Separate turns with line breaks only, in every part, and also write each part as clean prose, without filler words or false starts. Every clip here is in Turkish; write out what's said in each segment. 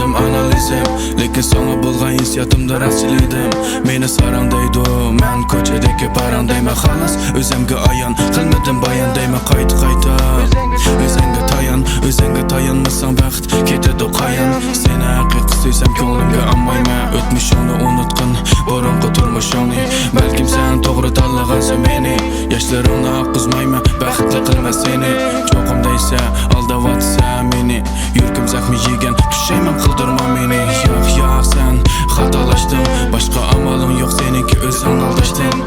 qildim analizim, lekin so'nggi bo'lgan hissiyotimda rastchilaydim. Meni sarandaydi, men ko'chadagi parandayman xolos. O'zimga ayon qilmadim bayon deyman qayta o'zingga tayanmasang vaqt ketadi qayon. Seni haqiqiy sevsam ko'nglimga olmayman, o'tmishingni unutqin burungi turmushingni. Balkim sen to'g'ri tanlagansan meni, yoshlarimni oqizmayman, baxtli qilma seni. Cho'qimda esa aldavatsa meni, yuragim zaxmi yegan pushayman qildirma meni. Yo'q sen xatolashding, boshqa amalim yo'q, seniki o'zing aldashding.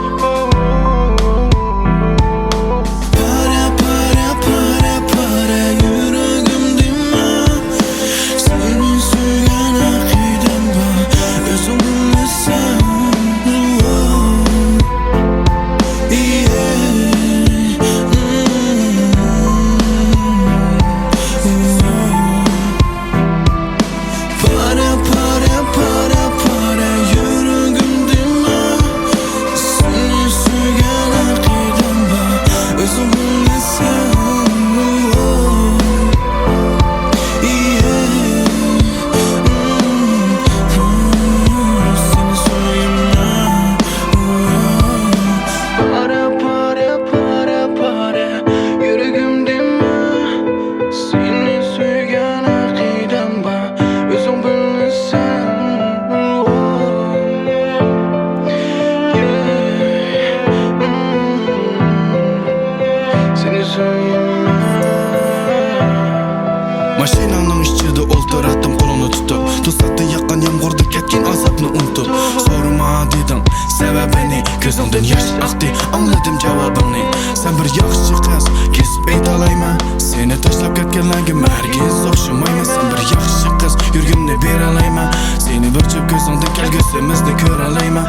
Mashinamning ichida o'ltiratdim qo'lini tutib, to'satda yoqqan yomg'irda ketgan azobni unutib. Sorma dedim sababini, ko'zimdan yosh aqdi, anladim javobingni. Sen bir yaxshi qiz, kesib aytalayman, seni tashlab ketganlarga hargiz o'xshamayman. Sen bir yaxshi qiz, yuragimni beralayman, seni burchib ko'zingda kelgusimizni ko'ralayman.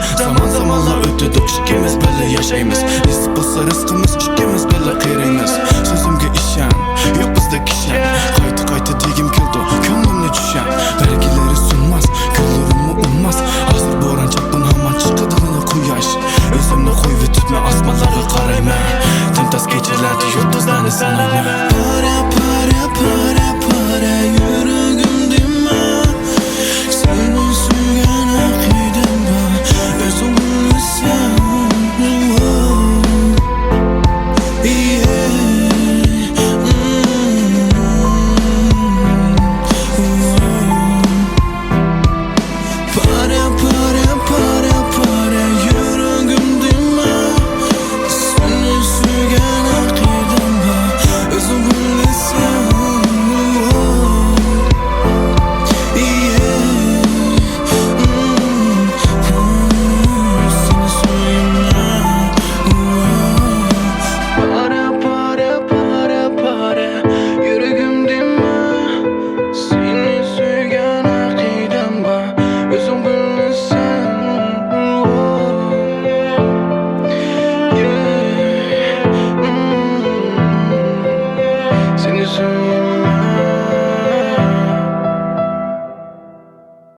Zamonlar o'tadi, ikkimiz birga yashaymiz, rizq bo'lsa rizqimiz, ikkimiz birga qiraymiz. So'zimga ishon, yo'q bizda kishan, qayta degim keldi, ko'nglimni tushan. Belgilari sunmas, kunlarimni unmas, hozir bo'ron chaqqan hamon chiqadig'ini quyosh. O'zimni qo'yib tutma, osmonlarga qarayman, timtoz kechalarda yulduzlarni sanayman.